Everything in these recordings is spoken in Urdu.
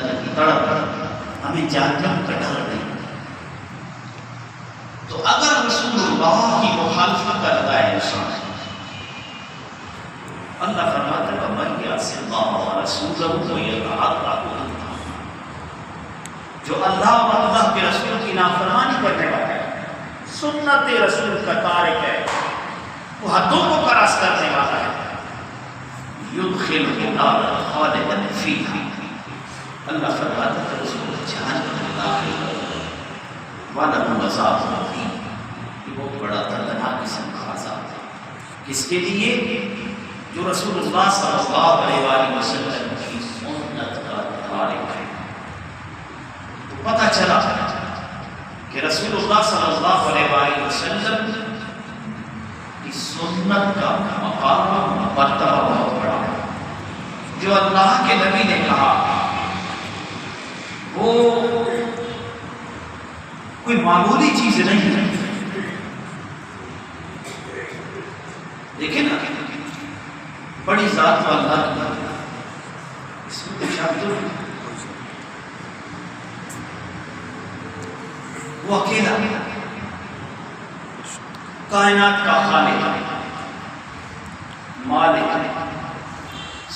اندر کی تڑپ، ہمیں جہنم کا ڈر نہیں۔ تو اگر رسول اللہ کی مخالفت کرتا ہے انسان، اللہ فرماتا ہے وَمَن يَعْصِ اللَّهَ وَرَسُولَهُ وَيَتَعَدَّ حُدُودَهُ، جو اللہ اور اللہ کے رسول کی نافرمانی کرنے والا ہے، سنت رسول کا تارک ہے، وہ حدوں کو کراس کرنے والا ہے، يُدْخِلْهُ نَارًا خَالِدًا فِيهَا، اللہ فرماتا ہے رسول جہنم میں داخل کرو، وَلَهُ عَذَابٌ عَظِيمٌ، یہ بہت بڑا دردناک قسم کا عذاب ہے۔ کس کے لیے؟ جو رسول اللہ صلی اللہ علیہ وآلہ وسلم کی سنت کا تارک ہے۔ تو پتہ چلا کہ رسول اللہ صلی اللہ علیہ وآلہ وسلم کی سنت کا مقام مرتبہ بہت بڑا ہے۔ جو اللہ کے نبی نے کہا وہ کوئی معمولی چیز نہیں ہے۔ دیکھیں نا، بڑی ذات و اللہ کی، اس میں کچھ شک تو نہیں، وہ اکیلا کائنات کا خالق، مالک،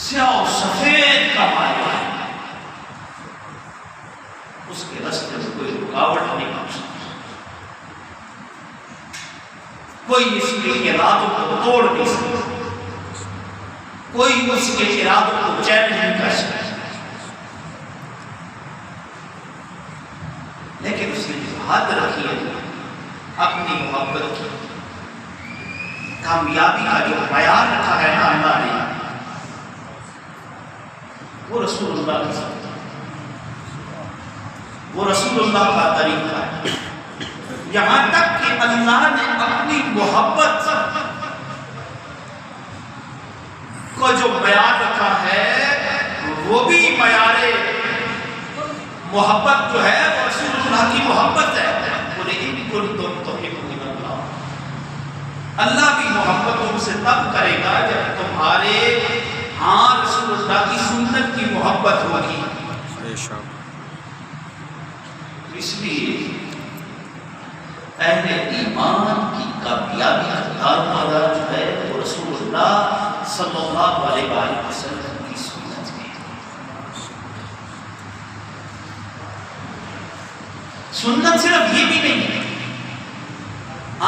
سیاہ و سفید کا مالک ہے، اس کے راستے میں کوئی رکاوٹ نہیں پہنچ سکتی، کوئی اس کے ارادوں کو توڑ نہیں سکتا، کوئی اس کے ارادوں کو چین نہیں کر سکتا۔ لیکن اس نے جو حد رکھی ہے اپنی محبت کی، کامیابی کا جو معیار رکھا ہے نا اللہ نے، وہ رسول اللہ کی سنت، وہ رسول اللہ کا طریقہ ہے۔ یہاں تک کہ اللہ نے اپنی محبت کو جو معیار رکھا ہے، وہ بھی معیار محبت جو ہے وہ رسول اللہ کی محبت ہے۔ قُلْ إِن كُنتُمْ تُحِبُّونَ اللَّهَ، اللہ بھی محبت تم سے تب کرے گا جب تمہارے ہاں رسول اللہ کی سنت کی محبت ہوگی۔ اس لیے اہل ایمان کی کامیابی کا دارومدار جو ہے وہ رسول اللہ صلی اللہ علیہ وآلہ وسلم کی سنت میں۔ سنت صرف یہ بھی نہیں ہے،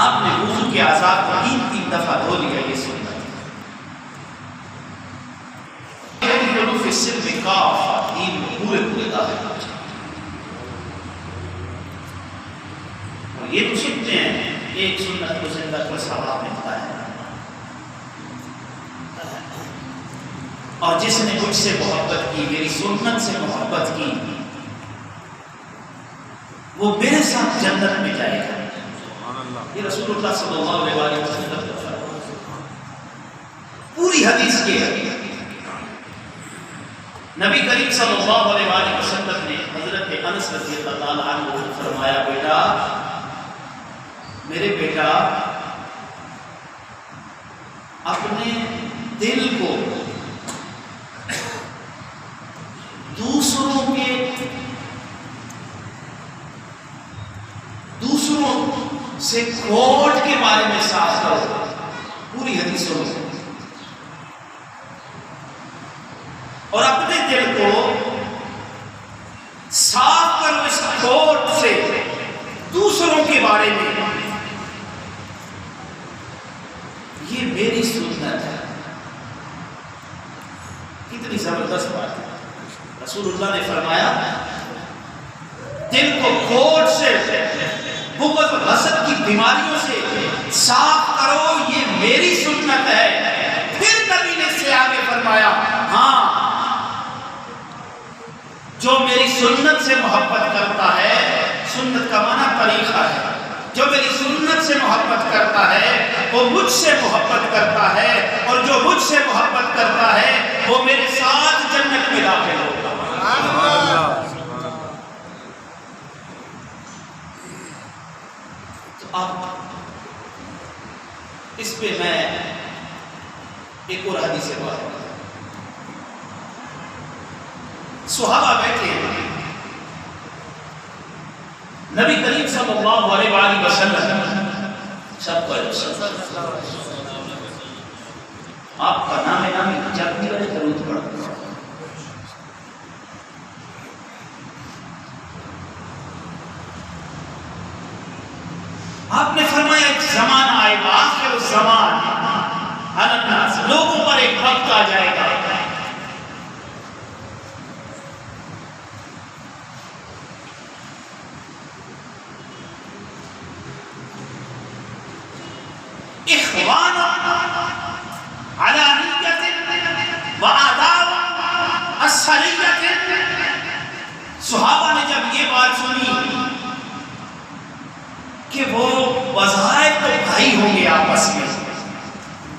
آپ نے وضو کے اعضاء کو 3 دفعہ دھو لیا، یہ سنت ہے۔ صرف کافہ دین میں پورے داخل ہو جائے۔ اور یہ تو سنتے ہیں ایک سنت کو زندہ کر ثواب ملتا ہے، اور جس نے مجھ سے محبت کی، میری سنت سے محبت کی، وہ میرے ساتھ جنت میں جائے گا۔ یہ رسول اللہ صلی اللہ علیہ وآلہ وسلم پوری حدیث کی ہے۔ نبی کریم صلی اللہ علیہ وآلہ وسلم نے حضرت انس رضی اللہ تعالیٰ عنہ کو فرمایا، بیٹا، میرے بیٹا، اپنے دل کو دوسروں سے کھوٹ کے بارے میں صاف کرو، پوری حدیثوں میں، اور اپنے دل کو صاف کرو اس کھوٹ سے دوسروں کے بارے میں، یہ میری سنت ہے۔ کتنی زبردست بات ہے۔ رسول اللہ نے فرمایا دل کو کھوٹ سے، بغض و حسد کی بیماریوں سے صاف کرو، یہ میری سنت ہے۔ پھر نبی نے اس سے آگے فرمایا، ہاں، جو میری سنت سے محبت کرتا ہے، سنت کا معنی طریقہ ہے، جو میری سنت سے محبت کرتا ہے وہ مجھ سے محبت کرتا ہے، اور جو مجھ سے محبت کرتا ہے وہ میرے ساتھ جنت میں داخل ہوگا۔ تو اب اس پہ میں ایک اور حدیث سے بات کروں۔ صحابہ بیٹھے ہیں، نبی کریم صلی اللہ علیہ وآلہ وسلم سب کو آپ کا نامی جب بھی والے درود پڑھتے ہیں. آپ نے فرمایا ایک زمانہ آئے گا، آخر الزمان، الناس، لوگوں پر ایک وقت آ جائے گا اخوان علی نیت و آداب السریت. صحابہ نے جب یہ بات سنی کہ وہ وظائف تو بھائی ہوں گے آپس میں،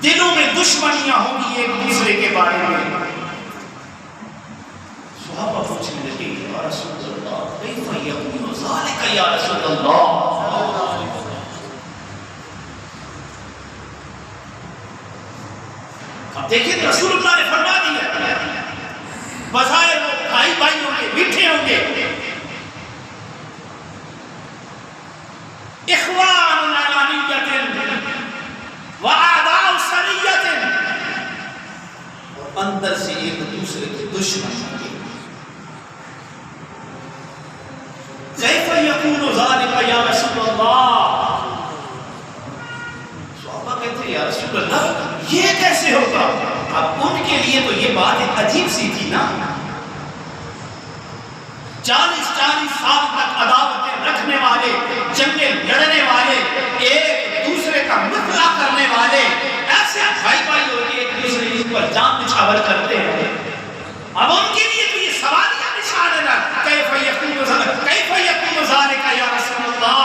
دلوں میں دشمنیاں ہوں گی ایک دوسرے کے بارے میں، صحابہ پوچھنے لگے یا رسول اللہ کیف یکون ذالک یا رسول اللہ. اب دیکھیں رسول اللہ نے فرما دیا بظاہر وہ بھائی بھائی ہوں گے، میٹھے ہوں گے. اخوان علی نیت و اعداء سریت، اور اندر سے ایک دوسرے کے دشمن ہوں گے. کیف یکون ذالک یا رسول اللہ. صحابہ کہتے ہیں یا رسول اللہ یہ کیسے ہوگا؟ اب ان کے لیے تو یہ بات ایک عجیب سی تھی نا، 40 سال تک عداوتیں رکھنے والے، جنگیں لڑنے والے، ایک دوسرے کا مطلع کرنے والے، ایسے بھائی بھائی ہو کے ایک دوسرے کے اوپر جان نچھاور کرتے ہیں. اب ان کے لیے تو یہ سوالیہ نشان ہے نا، کیف یکون ذالک یا رسول اللہ.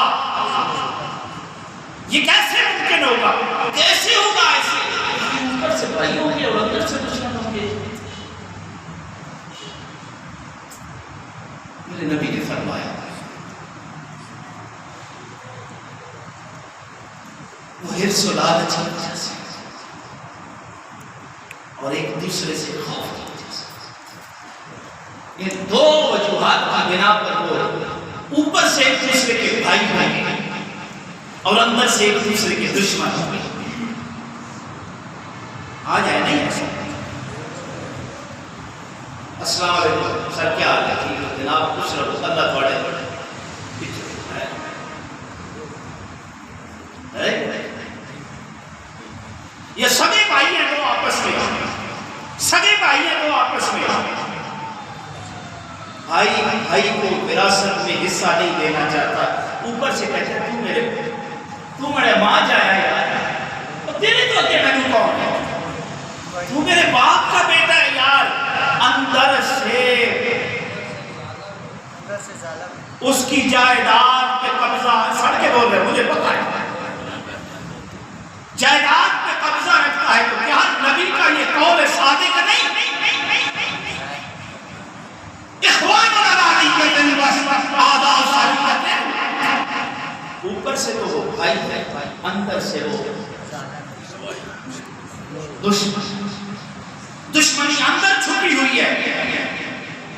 یہ کیسے ممکن ہوگا؟ کیسے ہوگا ایسے؟ اوپر سے بھائی ہوں گے اور اندر سے دشمن ہوں گے. میرے نبی نے فرمایا وہ حرص و لالچ کی وجہ سے اور ایک دوسرے سے خوف کی وجہ سے، یہ دو وجوہات کی بنا پر وہ اوپر سے ایک دوسرے کے بھائی بھائی اور اندر سے ایک دوسرے کے دشمن ہوں گے. آ جائے نہیں ایسا. السلام علیکم سر، کیا حال ہے؟ ٹھیک ہے جناب، خوش رہو، اللہ تھوڑے یہ سگے بھائی ہیں تو آپس میں، سگے بھائی ہیں تو آپس میں، بھائی بھائی کو وراثت میں حصہ نہیں دینا چاہتا. اوپر سے کہتے ہیں تو میرے ماں جایا یار، تیرے تو اگے میں کون ہے؟ تو میرے باپ کا بیٹا ہے یار. اندر سے اس کی جائیداد پہ قبضہ، سڑ کے بول رہے مجھے پتا ہے، جائیداد پہ قبضہ رکھتا ہے. تو کیا نبی کا یہ قول صادق نہیں؟ اخوان علی نیت و اعداء سریت. اوپر سے تو وہ بھائی ہے، اندر سے وہ دشمنی اندر چھپی ہوئی ہے.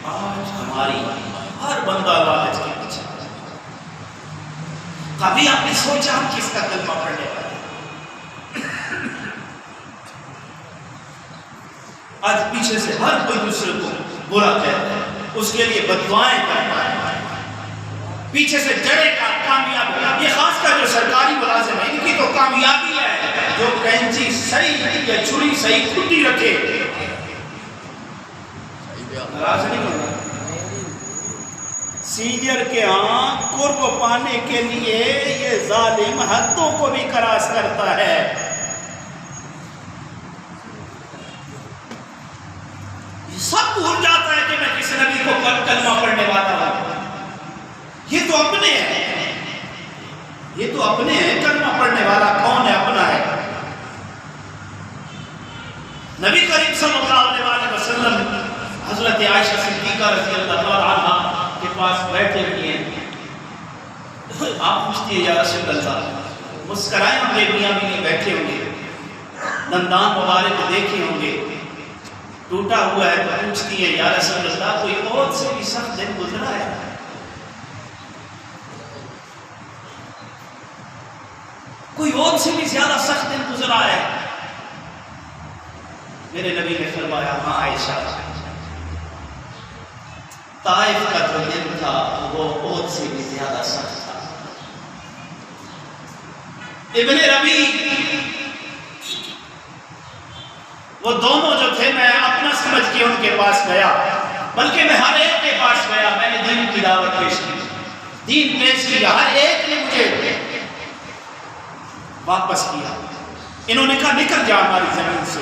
آج ہماری ہر بندہ لالچ کے پیچھے. کبھی آپ نے سوچا ہم کس کا کلمہ پڑھنے والے؟ آج پیچھے سے ہر کوئی دوسرے کو برا کہتا ہے، اس کے لیے بددعائیں کرتا ہے، پیچھے سے جڑے کا کامیابی. یہ خاص کر جو سرکاری ملازم ہے ان کی تو کامیابی ہے جو کینچی صحیح یا چھری صحیح کھٹی رکھے. ناراض نہیں ہونا. سینئر کے ہاں قرب پانے کے لیے یہ ظالم حدوں کو بھی کراس کرتا ہے. یہ سب بھول جاتا ہے کہ میں کس نبی کو کلمہ پڑھنے والا ہوں. یہ تو اپنے ہیں، یہ تو اپنے ہیں. کلمہ پڑھنے والا کون ہے؟ اپنا ہے. نبی کریم صلی اللہ علیہ وسلم حضرت عائشہ صدیقہ رضی اللہ عنہا کے پاس بیٹھے ہوئے ہیں. آپ پوچھتی ہے یا رسول اللہ، مسکرائے ہوں گے، میاں بیوی بیٹھے ہوں گے، دندان مبارک دیکھے ہوں گے، ٹوٹا ہوا ہے، تو پوچھتی ہے یا رسول اللہ کوئی اور سے بھی سخت دن گزرا ہے؟ کوئی اور سے بھی زیادہ سخت دن گزرا ہے؟ میرے نبی نے فرمایا ہاں عائشہ، طائف کا جو دن تھا وہ عہد سے بھی زیادہ سخت تھا۔ ابن ربی وہ دونوں جو تھے، میں اپنا سمجھ کے ان کے پاس گیا، بلکہ میں ہر ایک کے پاس گیا، میں نے دین کی دعوت پیش کی، دین پیش کیا، ہر ایک نے مجھے واپس کیا۔ انہوں نے کہا نکل جا ہماری زمین سے۔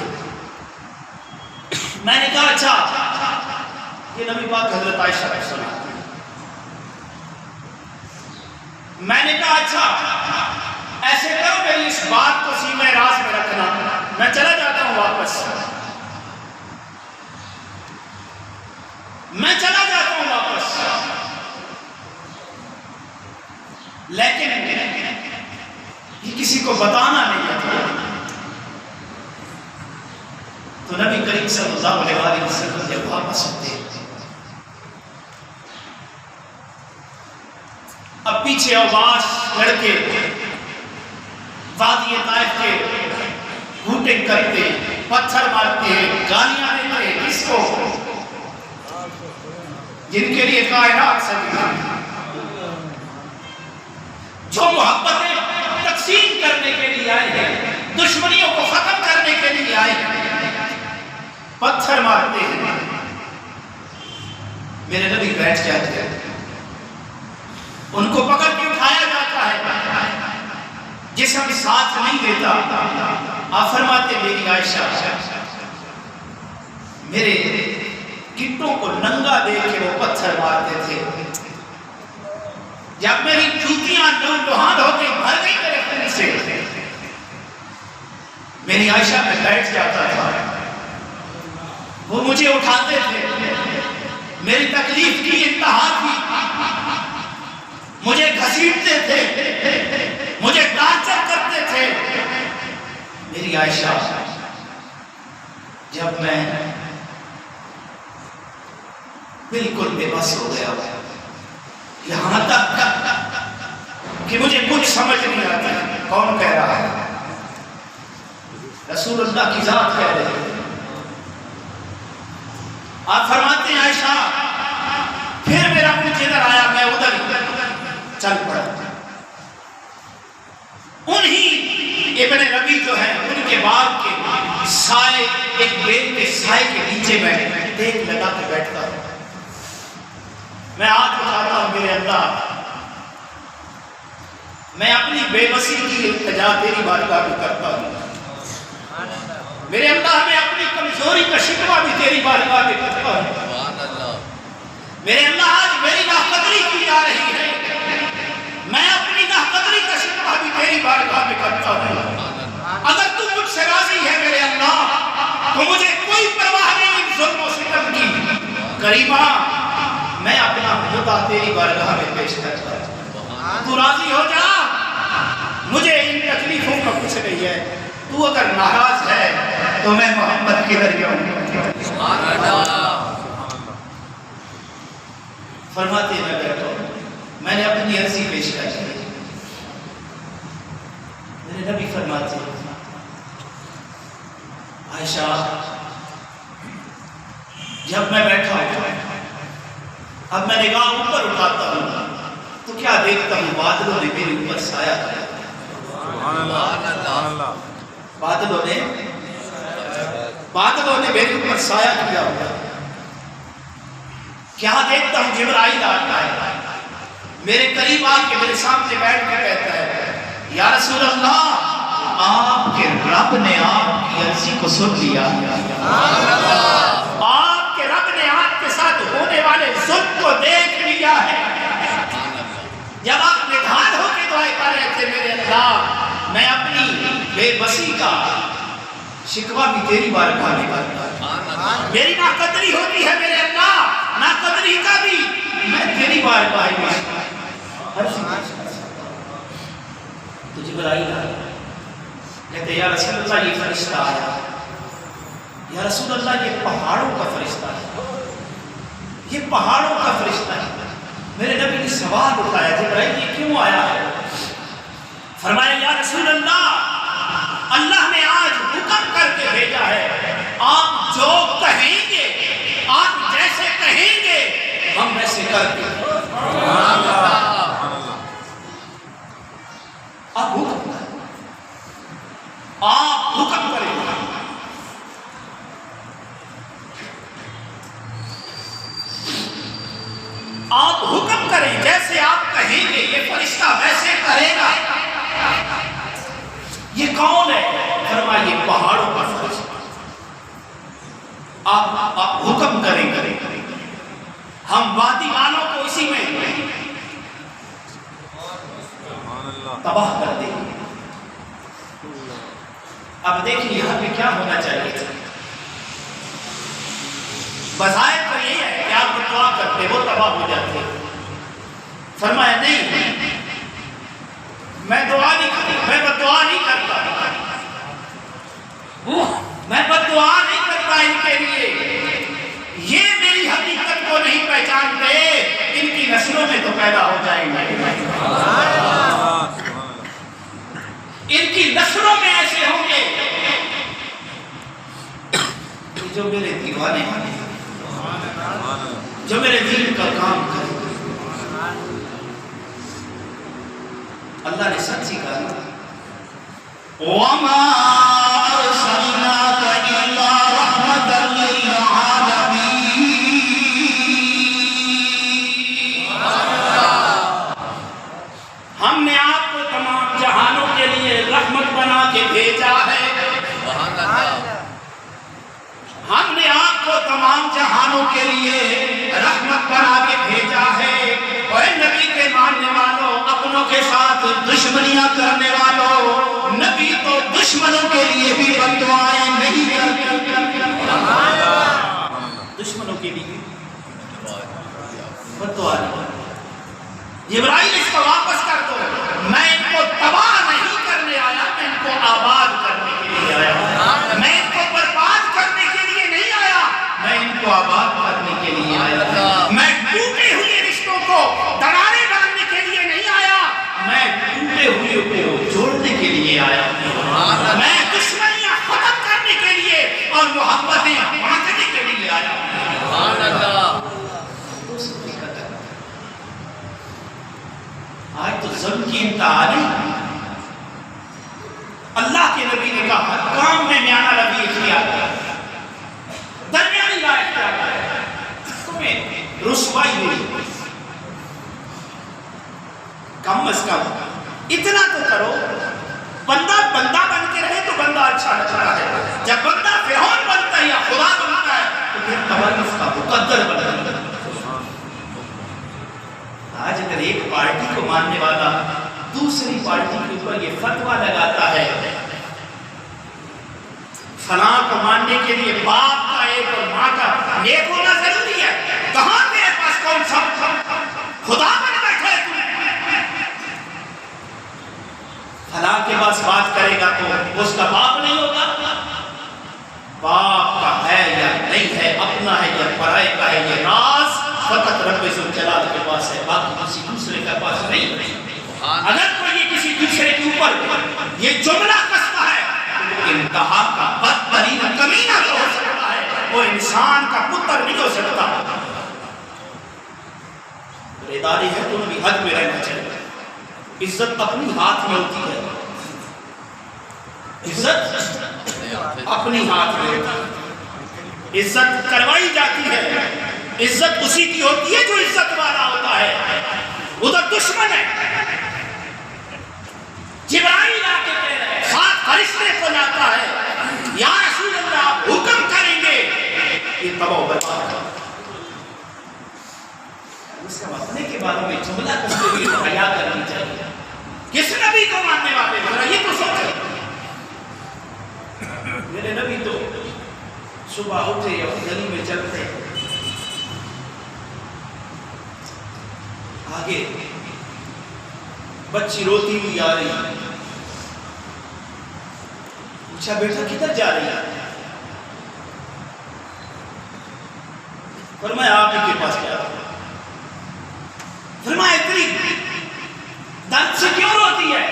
میں نے کہا اچھا، یہ نبی پاک حضرت عائشہ کو سنا۔ میں نے کہا اچھا ایسے کرو، میری اس بات کو سیمہ راز میں رکھنا، میں چلا جاتا ہوں واپس، میں چلا جاتا ہوں واپس، لیکن یہ کسی کو بتانا نہیں ہے۔ تو نبی کریم صلی اللہ علیہ وسلم جب واپس ہوتے، اب پیچھے اوباش لڑکے وادی طائف کے ہوٹنگ کرتے، پتھر مارتے، گالیاں دیتے، کس کو؟ جن کے لیے کائنات سجی ہے، جو محبتیں تقسیم کرنے کے لیے آئے ہیں، دشمنیوں کو ختم کرنے کے لیے آئے ہیں، پتھر مارتے ہیں۔ میرے نبی بیٹھ جاتے ہیں، ان کو پکڑ کے اٹھایا جاتا ہے، جسم ساتھ نہیں دیتا۔ آپ فرماتے میری عائشہ میرے گٹوں کو ننگا دے کے وہ پتھر مارتے تھے، جب میری جوتیاں لوہان ہو کے بھر گئی میرے خون سے، میری عائشہ میں بیٹھ جاتا تھا، وہ مجھے اٹھاتے تھے، میری تکلیف کی انتہا تھی، مجھے گھسیٹتے تھے، مجھے ٹارچر کرتے تھے۔ میری عائشہ جب میں بالکل بے بس ہو گیا، یہاں تک کہ مجھے کچھ سمجھ نہیں آتا کون کہہ رہا ہے، رسول اللہ کی ذات کہہ رہے ہیں۔ آپ فرماتے ہیں عائشہ پھر میرا کچھ ادھر آیا، میں ادھر چل پڑا۔ انہی ابن ربی جو ہے ان کے باغ کے سائے، ایک بیل کے سائے کے نیچے میں دیکھ لگا کے بیٹھتا ہوں، میں ہاتھ اٹھاتا ہوں، میرے اللہ میں اپنی بے بسی کی التجا تیری بارگاہ میں کرتا ہوں، میرے اللہ میں اپنی کمزوری کا شکوہ بھی تیری بارگاہ میں کرتا ہوں، میرے اللہ آج میری ناقدری کی جا رہی ہے، میں اپنی ناقدری کا شکوہ بھی تیری بارگاہ میں کرتا ہوں۔ اگر تو مجھ سے راضی ہے میرے اللہ تو مجھے کوئی پرواہ نہیں ان ظلم و ستم کی، کریمہ میں اپنا خدا تیری بارگاہ میں پیش کرتا ہوں، تو راضی ہو جا، مجھے ان تکلیفوں کا کچھ نہیں ہے، تو اگر ناراض ہے تو میں محمد کی در جاؤں۔ فرماتے میں بیٹھا ہوں، میں نے اپنی عرضی پیش کی، میرے نبی فرماتے ہیں عائشہ جب میں بیٹھا ہوں، اب میں نگاہ اوپر اٹھاتا ہوں تو کیا دیکھتا ہوں، بادلوں نے میرے اوپر سایہ کیا، بادلوں نے میرے اوپر سایہ کیا ہوا، کیا دیکھتا ہوں، جبرائیل آتا ہے، میرے قریب آ کے میرے سامنے بیٹھ کے کہتا ہے یا رسول اللہ آپ کے رب نے آپ کی عرضی کو سن لیا، آپ کے رب نے آپ کے ساتھ ہونے والے ظلم کو دیکھ لیا ہے۔ جب آپ نڈھال ہو کے دعائیں کر رہے تھے میرے اللہ میں اپنی بے بسی کا شکوہ بھی تیری بارگاہ میں کرتا ہوں، میری ناقدری ہوتی ہے میرے اللہ، ناقدری کا بھی میں تیری بارگاہ میں تو جبرائیل آیا، کہتے یا رسول اللہ یہ فرشتہ آیا، یا رسول اللہ یہ پہاڑوں کا فرشتہ ہے، یہ پہاڑوں کا فرشتہ ہے۔ میرے نبی نے سوال اٹھایا جبرائیل یہ کیوں آیا ہے؟ فرمایا یا رسول اللہ کرتے ہیں. آپ حکم کریں. آپ حکم کریں، جیسے آپ کہیں گے یہ فرشتہ ویسے کرے گا. یہ کون ہے؟ فرمایا یہ پہاڑوں پر فرشتہ. آپ حکم کریں ہم وادی والوں کو اسی میں تباہ کر دیں گے. اب دیکھیں یہاں پہ کیا ہونا چاہیے. بظاہر تو یہ ہے کہ آپ دعا کرتے وہ تباہ ہو جاتے. فرمایا نہیں، میں دعا نہیں کرتا، میں بدعا نہیں کرتا، میں بدعا نہیں کرتا ان کے لیے. یہ میری حقیقت کو نہیں پہچانتے، ان کی نسلوں میں تو پیدا ہو جائیں گے، ان کی نسلوں میں ایسے ہوں گے جو میرے دیوانے ہیں، جو میرے دین کا کام کرے. اللہ نے سچی کہا وَمَا أَرْسَلْنَاكَ إِلَّا رَحْمَةً لِّلْعَالَمِينَ. ہم نے آپ کو تمام جہانوں کے لیے رحمت بنا کے بھیجا ہے. ہم نے آپ کو تمام جہانوں کے لیے رحمت بنا کے بھیجا ہے. اور نبی کے ماننے والوں، اپنوں کے ساتھ دشمنیاں کرنے والوں، نبی تو دشمنوں کے لیے بھی بددعائیں نہیں کرتے. دشمنوں کے لیے بددعا نہیں. جبرائیل اس کو واپس کر دو. میں ان کو تباہ نہیں کرنے آیا، میں ان کو آباد کرنے کے لیے آیا. میں ان کو برباد کرنے کے لیے نہیں آیا، میں ان کو آباد کرنے کے لیے آیا. میں ٹوٹے ہوئے رشتوں کو دراڑیں ڈالنے کے لیے نہیں آیا، میں ٹوٹے ہوئے کو جوڑنے کے لیے آیا. میں دشمنیاں ختم کرنے کے لیے اور محبتیں بانٹنے کے لیے آیا. آج تو ظلم کی انتہا نہیں. اللہ کے نبی نے کہا کام میں میانہ روی اختیار کر، درمیانی رائے اختیار کر. تمہیں رسوائی ہوئی، کم از کم اتنا تو کرو. بندہ بن کے رہے تو بندہ اچھا لگتا ہے. جب بندہ فرعون بنتا ہے یا خدا بنتا ہے تو پھر تبرف کا مقدر بنتا ہے. آج اگر ایک پارٹی کو ماننے والا دوسری پارٹی کے اوپر یہ فتویٰ لگاتا ہے فلاں کو ماننے کے لیے باپ کا ایک اور ماں کا ایک ہونا ضروری ہے، کہاں تیرے پاس کون سا خدا بن بیٹھے؟ فلاں کے پاس بات کرے گا تو اس کا باپ نہیں ہوگا. باپ کا ہے یا نہیں ہے، اپنا ہے یا پرائے کا ہے، یہ راز فقط رب ذوالجلال کے پاس ہے، باقی کسی دوسرے کے پاس نہیں. اگر کوئی کسی دوسرے کے اوپر یہ جملہ کستا ہے تو انتہا کا بدترین کمینہ تو ہو سکتا ہے، وہ انسان کا پتر نہیں ہو سکتا. ادارے ہے تو بھی حد میں رہنا چاہیے. عزت اپنی ہاتھ میں ہوتی ہے، عزت اپنی ہاتھ میں ہوتی ہے. عزت کروائی جاتی ہے، عزت اسی کی ہوتی ہے جو عزت والا ہوتا ہے. ادھر دشمن ہے. جبرائیل آ کے کہہ رہے ہیں، ساتھ فرشتے کو لاتا ہے، یا رسول اللہ آپ حکم کریں گے یہ تباہ و برباد ہے. اس کا اپنے کے بارے میں جملہ کرتے ہوئے حیا کرنی چاہیے. کس نبی کو ماننے والے ذرا یہ تو سوچیں. میرے نبی تو صبح اٹھے یا گلی میں چلتے، آگے بچی روتی ہوئی آ رہی، پوچھا بیٹا کدھر جا رہی ہے؟ فرمایا آپ ہی کے پاس گیا. فرمایا اتنی درد سے کیوں روتی ہے؟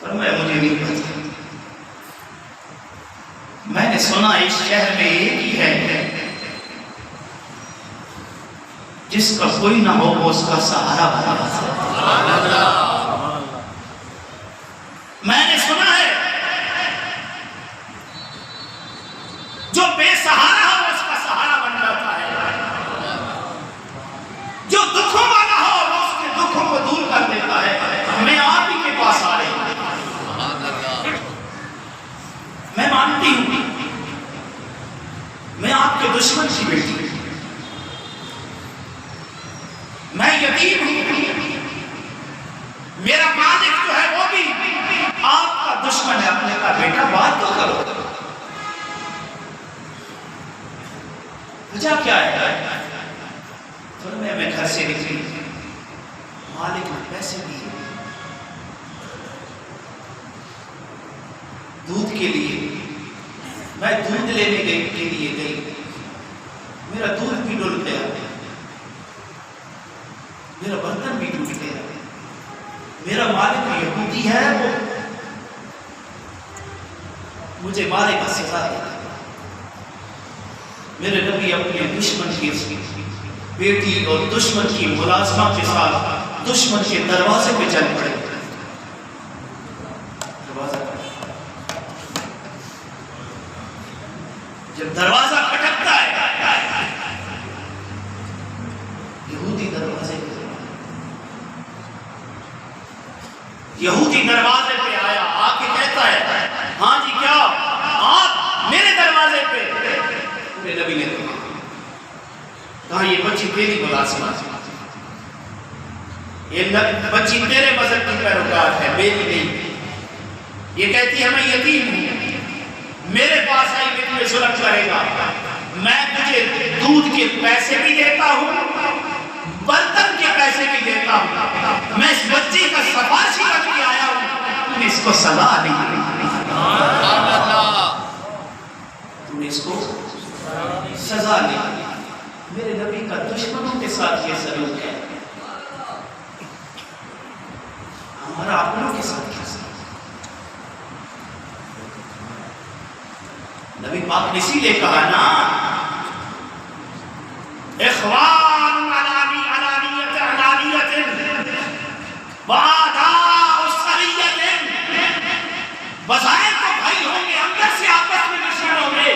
فرمایا مجھے نہیں پتا، میں نے سنا اس شہر میں ایک ہی ہے جس کا کوئی نہ ہو وہ اس کا سہارا بنا جاتا ہے۔ میں نے سنا ہے جو بے سہارا ہو اس کا سہارا بن جاتا ہے، جو دکھوں والا ہو وہ اس کے دکھوں کو دور کر دیتا ہے۔ میں آپ ہی کے پاس آ رہی ہوں، میں مانتی ہوں میں آپ کے دشمن کی بیٹی ہوں، میں یتیم ہوں، میرا مالک جو ہے وہ بھی آپ کا دشمن ہے۔ اپنے کا بیٹا بات تو کرو، وجہ کیا ہے؟ میں گھر سے نکلی، مالک نے پیسے دیے دودھ کے لیے، میں دودھ لینے کے لیے گئی، میرا دودھ بھی ڈول گیا، میرا برتن بھی ٹوٹ گیا۔ میرا مالک یہودی ہے، وہ مجھے مارے کا سزا دیتا۔ میرے نبی اپنے دشمن کی بیٹی اور دشمن کی ملازمہ کے ساتھ دشمن کے دروازے پہ چل پڑے۔ جب دروازہ کھٹکتا ہے، یہودی دروازے پہ آیا، آ کے کہتا ہے ہاں جی کیا آپ میرے دروازے پہ؟ میرے نبی نے کہا یہ بچی تیری ملازمت، یہ بچی تیرے مذہب کی پیروکار ہے، میری نہیں۔ یہ کہتی ہے میں یتیم ہوں، میرے پاس آئی کہ تجھے ظلم کرے گا، میں تجھے دودھ کے پیسے بھی دیتا ہوں، برتن کے پیسے بھی دیتا ہوں، میں اس بچی کا سفارشی رکھ کے آیا ہوں، تم نے اس کو سزا نہیں دی، تم نے اس کو سزا نہیں دی۔ میرے نبی کا دشمنوں کے ساتھ یہ سلوک ہے، ہمارا اپنوں کے ساتھ کیا سلوک؟ نبی پاک نے اسی لیے کہا نا اخوان علانیت وآداء سریت، بظاہر تو بھائی ہوں گے، اندر سے آپس میں دشمن ہوں گے۔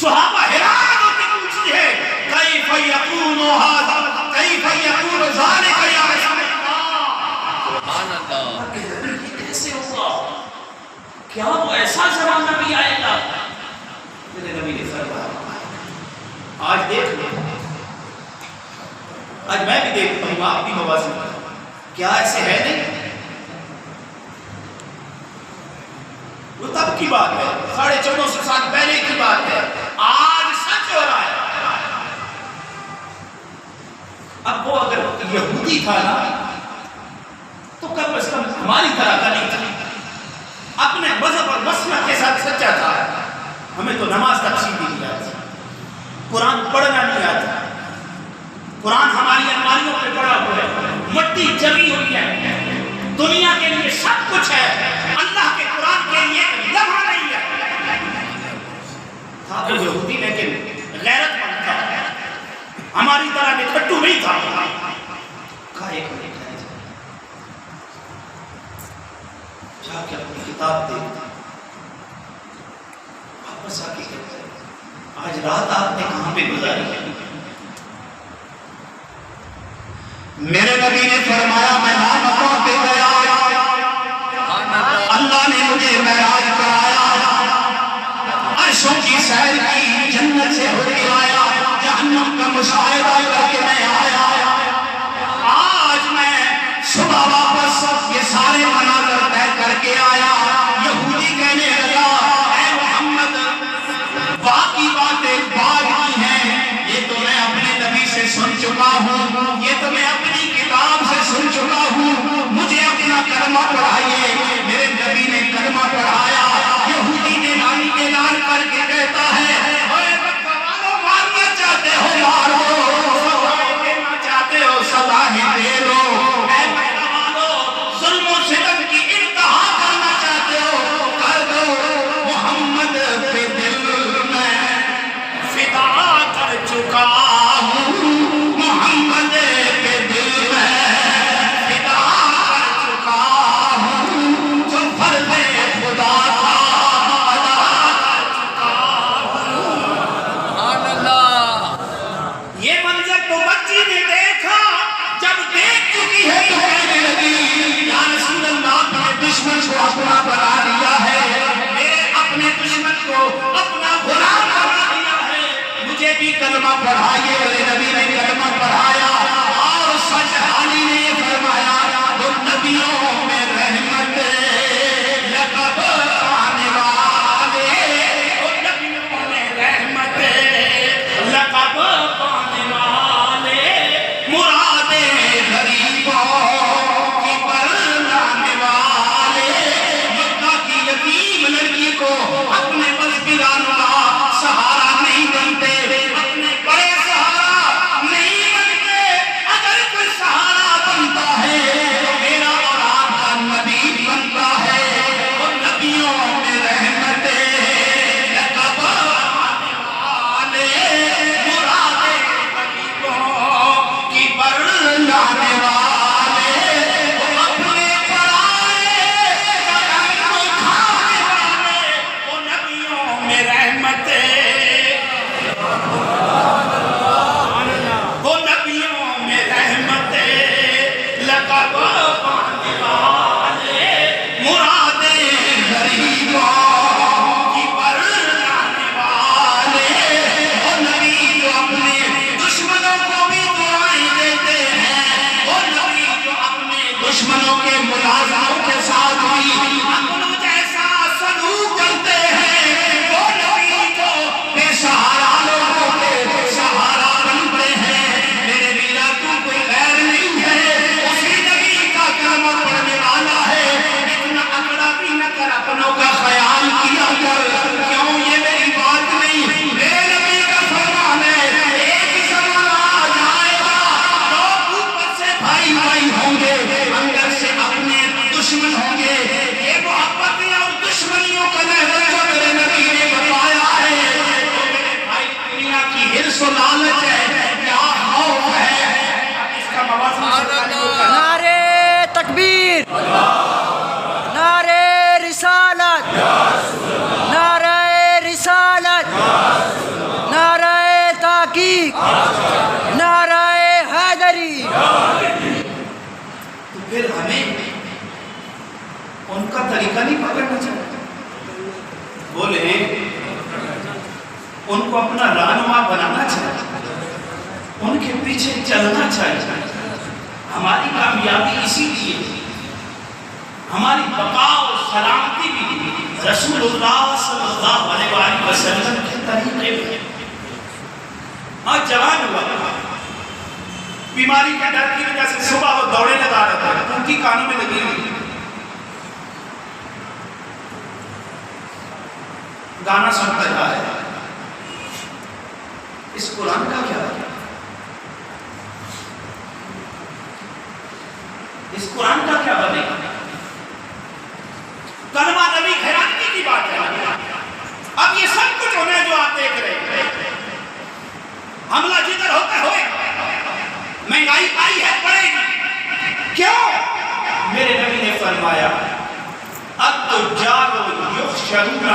صحابہ حیران ہوتے پوچھتے ہیں کیف یکون ھذا کیف یکون ذلک یا رسول اللہ، سبحان اللہ، کیسے ہوگا؟ کیا وہ ایسا زمانہ بھی آئے گا؟ میرے نبی نے فرمایا آج دیکھ لو، آج میں بھی دیکھتا ہوں، آپ بھی موازن کریں، کیا ایسے ہے نہیں؟ وہ تب کی بات ہے، 1450 سال پہلے کی بات ہے، آج سچ ہو رہا ہے۔ اب وہ اگر یہودی تھا نا تو کم از کم ہماری طرح کا نہیں تھا، اپنے مذہب اور مسلک کے ساتھ سچا تھا۔ ہمیں تو نماز تفسیر بھی نہیں آتی، قرآن پڑھنا نہیں آتا، قرآن ہماری الماریوں پہ پڑا ہوا ہے، مٹی جمی ہوئی ہے، دنیا کے لیے سب کچھ ہے، اللہ کے قرآن کے لیے لمحہ نہیں ہے۔ تھا تو یہودی لیکن غیرت مند تھا، ہماری طرح نکھٹو نہیں تھا۔ کہا ایک منٹ جا کے اپنی کتاب دیکھتا، واپس آ کے کہتا ہے آج رات آپ نے کہاں پہ گزاری ہے؟ میرے نبی نے فرمایا میں مکہ پہ گیا، اللہ نے مجھے معراج کرایا، عرشوں کی سیر کی، جنت سے ہو کے آیا، جہنم کا مشاہدہ کر کے میں آیا، آج میں صبح واپس یہ سارے مناظر طے کر کے آیا۔ یہودی کہنے لگا اے محمد باقی باتیں بعد کی ہیں، یہ تو میں اپنے نبی سے سن چکا ہوں، یہ تو میں اپنی کتاب سے سن چکا ہوں، مجھے اپنا کلمہ پڑھائیے۔ میرے نبی نے کلمہ پڑھایا، یہودی نے نانی کے نان کر کے کہتا ہے اے مکہ والوں مارنا چاہتے ہو مارو، سزائیں دینا چاہتے ہو سزائیں دے دو، اے مکہ والوں ظلم و ستم کی انتہا کرنا چاہتے ہو کر دو، محمد پہ دل میں فدا کر چکا ہوں۔ اپنا بنا لیا ہے، میرے اپنے دشمن کو اپنا غلام بنا لیا ہے۔ مجھے بھی کلمہ پڑھائیے، میرے نبی نے کلمہ پڑھایا اور سچ حالی نے یہ فرمایا وہ نبیوں میں رحمت لقب آنے والے، وہ نبیوں میں رحمت لقب پانے والے، مرادیں غریبوں کی برلانے والے، مکہ کی یتیم لڑکی کو اپنے بس پرانا سہارا نہیں بنتے، اپنے بڑے سہارا نہیں بنتے۔ اگر کوئی سہارا بنتا ہے تو میرا اور آپ کا نبی بنتا ہے، وہ نبیوں میں رحمت لقب آنے والے، مرادیں غریبوں کی برلانے والے، وہ اپنے پرائے کا غم اٹھانے والے، وہ نبیوں میں رحمت، وہ نبیوں میں رحمت لقب پانے والے، مرادیں غریبوں کی برلانے والے، وہ نبی جو اپنے دشمنوں کو بھی دعائیں دیتے ہیں، وہ نبی جو اپنے دشمنوں کے ملازموں کے ساتھ بھی اپنوں جیسا سلوک کرتے ہیں، وہ نبی جو بے سہارا لوگوں کے سہارا بنتے ہیں۔ میرے میرا تو کوئی غیر نہیں ہے، اسی نبی کا کلمہ پڑھنے والا ہے۔ اتنا اکڑا بھی نہ کر، اپنوں کا خیال کیا کر، کیوں یہ میری بات نہیں، میرے نبی کا فرمان ہے۔ ایک زمانہ آ جائے گا، لوگ اوپر سے بھائی بھائی ہوں گے، اندر سے اپنے دشمن ہوں گے۔ یہ محبتیں اور دشمنیوں کا لہجہ جو میرے نبی نے بتایا ہے، وہ میرے بھائی دنیا کی حرص و لالچ ہے، کیا خوف ہے، اس کا موازنہ نعرے تکبیر، نعرے رسالت، نعرے رسالت، نعرے تحقیق، نعرے حیدری۔ تو پھر ہمیں ان کا طریقہ نہیں پکڑنا چاہیے، بولے ان کو اپنا رہنما بنانا چاہیے، ان کے پیچھے چلنا چاہیے۔ ہماری کامیابی اسی لیے، ہماری بقا و سلامتی بھی رسول اللہ صلی اللہ علیہ وآلہ وسلم کے طریقے میں۔ ہاں جوان ہوا، بیماری کے ڈر کی وجہ سے صبح وہ دوڑے لگا رہا تھا، ان کی کانوں میں لگی ہوئی گانا سنتا جا رہا ہے۔ اس قرآن کا کیا ہے؟ اس قرآن کا کیا بنے گا؟ کلمہ نبی حیرانی کی بات ہے۔ اب یہ سب کچھ ہونا ہے جو آپ دیکھ رہے ہیں، حملہ جدھر ہوتا ہوئے، مہنگائی آئی ہے، بڑھے گی، کیوں؟ میرے نبی نے فرمایا التجار یحشرون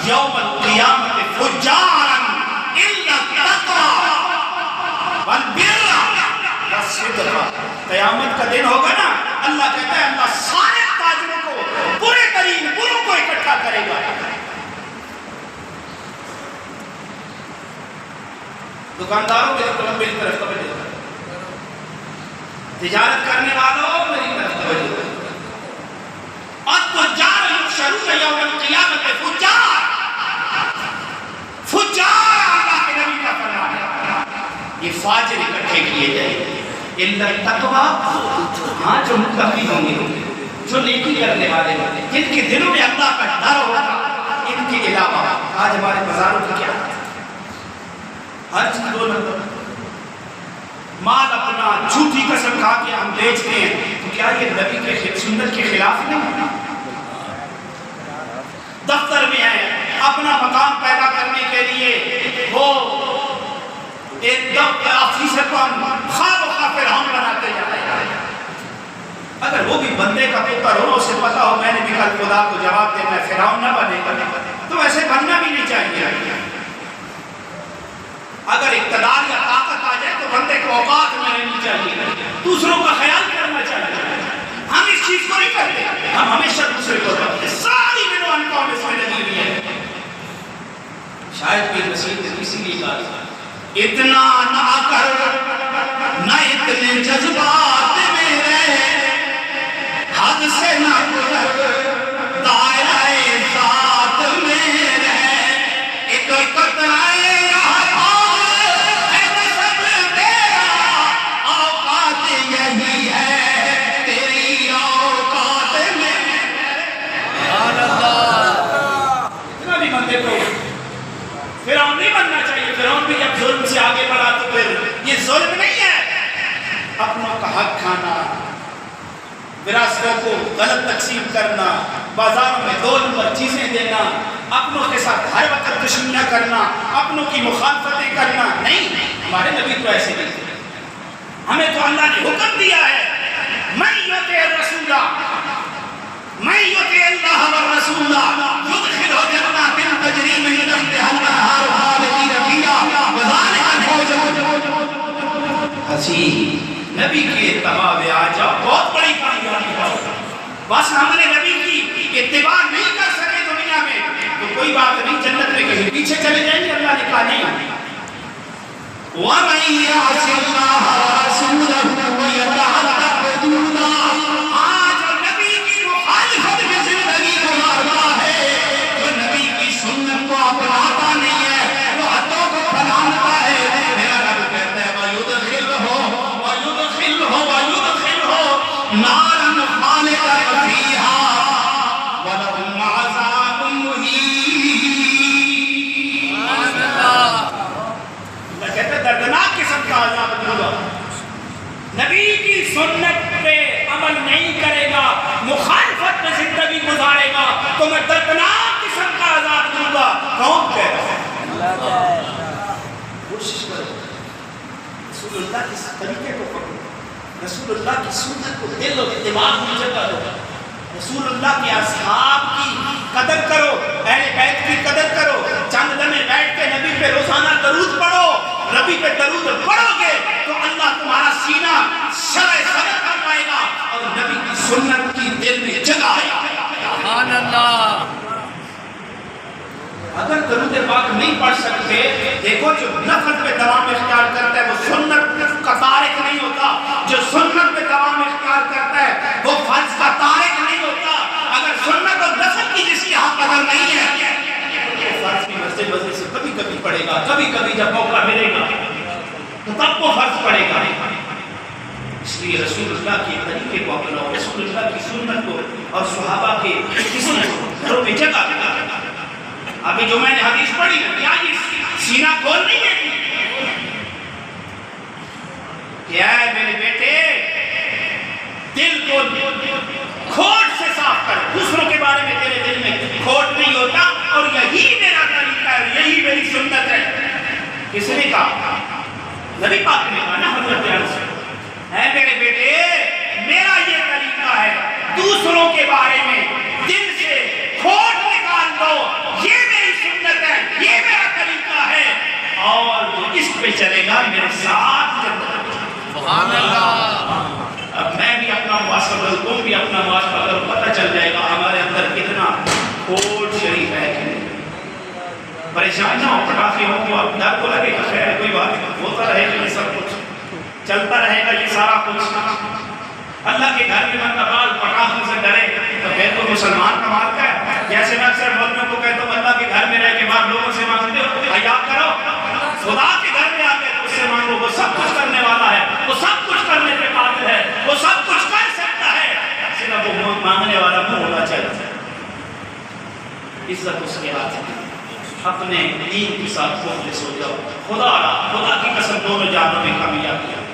یوم القیامت فجارا الا التقوی والبر والصدق۔ قیامت کا دن ہوگا نا، اللہ کہتا ہے اللہ سارے تاجروں کو، برے ترین بروں کو اکٹھا کرے گا۔ دکانداروں میری طرف توجہ، تجارت کرنے والوں میری طرف توجہ۔ التجار یحشرون یوم القیامت فجار، فجار اللہ کے نبی کا فرمان ہے، یہ فاجر اکٹھے کیے جائیں گے۔ الا التقوی، ہاں جو متقی ہوں گے، جو نیکی کرنے والے ہوں گے، جن کے دلوں میں اللہ کا ڈر ہوگا، ان کے علاوہ آج ہمارے بازاروں کی کیا ہے؟ ہر چیز دو نمبر، مال اپنا جھوٹی قسم کھا کے ہم بیچتے ہیں، تو کیا یہ نبی کے سنت کے خلاف نہیں؟ دفتر میں ہے، اپنا مقام پیدا کرنے کے لیے وہ ایک آفیسر کو ہم خواب و خافر ہم بناتے جاتے ہیں۔ اگر وہ بھی بندے کا پتر ہو، اسے پتا ہو میں نے بھی کل خدا کو جواب دینا ہے، فرعون نہ بنے گا، تو ایسے بننا بھی نہیں چاہیے۔ اگر اقتدار یا طاقت آ جائے تو بندے کو اوقات میں رہنی چاہیے، دوسروں کا خیال کرنا چاہیے۔ ہم اس چیز کو نہیں کرتے، ہم ہمیشہ دوسرے کو کرتے ساری عنوان قوم اس میں لگی ہوئی ہے. شاید کوئی مسیح نے کسی لیے کہا اتنا نہ کر نہ اتنے جذبات میرے حد سے نہ گزر دائرہ ذات میرے ایک قطرہ فرعون نہیں بننا چاہیے. فرعون بھی جب ظلم سے آگے بڑھا تو پھر یہ ظلم نہیں ہے. اپنوں کا حق کھانا, وراثتوں کو غلط تقسیم کرنا, بازاروں میں 2 نمبر چیزیں دینا, اپنوں کے ساتھ ہر وقت دشمنیاں کرنا, اپنوں کی مخالفتیں کرنا نہیں. ہمارے نبی تو ایسے نہیں تھے. ہمیں تو اللہ نے حکم دیا ہے من یطع الرسول من یطع اللہ والرسول یدخلہ جنات تجری من تحتها الانہار خالدین فیہا وذلک الفوز العظیم. نبی کی اتباع میں آ جاؤ, بہت بڑی کامیابی ہے. بس ہم نے نبی کی اتباع نہیں کر سکے دنیا میں تو کوئی بات نہیں, جنت میں کہیں پیچھے چلے جائیں گے. اللہ نے کہا نہیں. وَمَن يَعْصِ اللَّهَ وَرَسُولَهُ وَيَتَعَدَّ حُدُودَهُ, آج نبی کی مخالفت میں زندگی گزارتا ہے, وہ نبی کی سنت کو اپناتا نہیں ہے, وہ حدوں کو پھیلاتا ہے. میرا رب کہتا ہے وَيُدْخِلْهُ نَارًا خَالِدًا فِيهَا وَلَهُمْ عَذَابٌ مُهِينٌ. اللہ کہتا ہے دردناک قسم کا عذاب دوں گا. نبی کی سنت پہ عمل نہیں کرے گا, مخالفت میں زندگی گزارے گا تو میں دردناک قسم کا عذاب دوں گا. کون کہہ رہا ہے؟ کوشش کرو رسول اللہ کے طریقے کو پکڑو, رسول اللہ کی سنت کو دل و دماغ میں جگہ دو, رسول اللہ کے اصحاب کی قدر کرو, اہل بیت کی قدر کرو. چند لمحے بیٹھ کے نبی پہ روزانہ درود پڑھو. نبی پہ درود پڑھو گے تو اللہ تمہارا سینہ شرع صدر فرمائے گا اور نبی کی سنت کی دل میں جگہ آئے گا. سبحان اللہ. اگر درود پاک نہیں پڑھ سکتے, دیکھو جو نفل پہ دوام اختیار کرتا ہے وہ سنت کا تارک نہیں ہوتا, جو سنت پہ دوام اختیار کرتا ہے وہ فرض کا تارک نہیں ہوتا. اگر سنت اور نفل کی جس یہاں قدر نہیں ہے تو فرض کی مسجد سے کبھی کبھی پڑے گا, کبھی کبھی جب موقع ملے گا تو تب وہ فرض پڑے گا. اس لیے رسول اللہ کے طریقے کو اپناؤ, رسول اللہ کی سنت کو اور صحابہ کے کسی گھروں میں جگہ دیا. ابھی جو میں نے حدیث پڑھی کیا یہ سینہ کھول نہیں دیتی کیا ہے میرے بیٹے, دل کو کھوٹ سے صاف کر. دوسروں کے بارے میں تیرے دل میں کھوٹ نہیں ہوتا اور یہی میرا طریقہ ہے, یہی میری سنت ہے. کس نے کہا؟ نبی پاک نے کہا نا حضرت عرض ہے میرے بیٹے میرا یہ طریقہ ہے, دوسروں کے بارے میں دل سے کھوٹ نکال دو, یہ میری سنت ہے, یہ میرا طریقہ ہے, اور جو اس پہ چلے گا میرے ساتھ جنت. سبحان اللہ. اب میں بھی اپنا محاسبہ کروں, تم بھی اپنا محاسبہ کرو, پتہ چل جائے گا ہمارے اندر کتنا کھوٹ شریف ہے. پریشان نہ ہو, پٹاخے ہو تو آپ ڈر کو لگے گا, خیر کوئی بات نہیں, ہوتا رہے گا یہ سب کچھ, چلتا رہے گا یہ سارا کچھ. اللہ کے گھر میں بندہ بال پٹاخوں سے ڈرے تو پھر تو مسلمان کا مال کا ہے. جیسے میں اکثر مولویوں کو کہتا ہوں اللہ کے گھر میں رہ کے بعد لوگوں سے مانگتے ہو, حیا کرو, خدا کے گھر میں آ کے اس سے مانگو, وہ سب کچھ کرنے والا ہے, وہ سب کچھ کرنے پہ قادر ہے, وہ سب کچھ کر سکتا ہے, صرف وہ مانگنے والا منہ ہونا چاہیے. عزت اس کے ہاتھ میں, اپنے دین کے ساتھ مخلص ہو جاؤ. خدا کی قسم دونوں جانوں میں کامیابی ہے.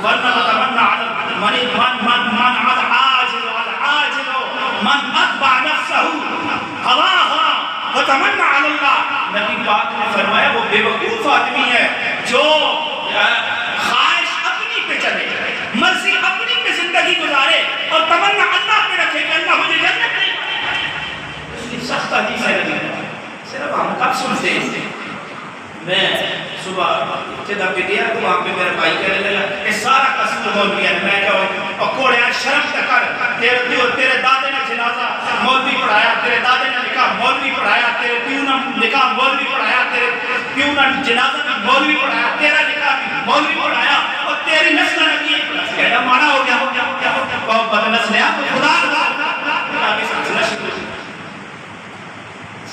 ورنہ تمنا من عاجل من اتبع نفسه هواها وتمنى على الله. نبی پاک نے فرمایا وہ بے وقوف آدمی ہے جو خواہش اپنی پہ چلے, مرضی اپنی پہ زندگی گزارے اور تمنا اللہ پہ رکھے کہ اللہ مجھے جنت دے. اس کی سخت حدیث ہے نبی, صرف ہم کب سنتے ہیں. میں صبح جب گیا تو وہاں پہ میرا بھائی کہنے لگا یہ سارا قصور مولوی ہے. میں کہا کوڑے شرم تک کر, تیرے دادے نے جنازہ مولوی پڑھایا, تیرے دادے نے نکاح مولوی پڑھایا, تیرے پیو نے نکاح مولوی پڑھایا, تیرے پیو نے جنازہ بھی مولوی پڑھایا, تیرا نکاح بھی مولوی پڑھایا, اور تیری نسل نے بھی کہنا مانا ہو گیا بہت بد نسل ہے خدا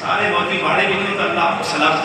سارے مولوی ماڑے بھی نہیں تو اللہ کو سلام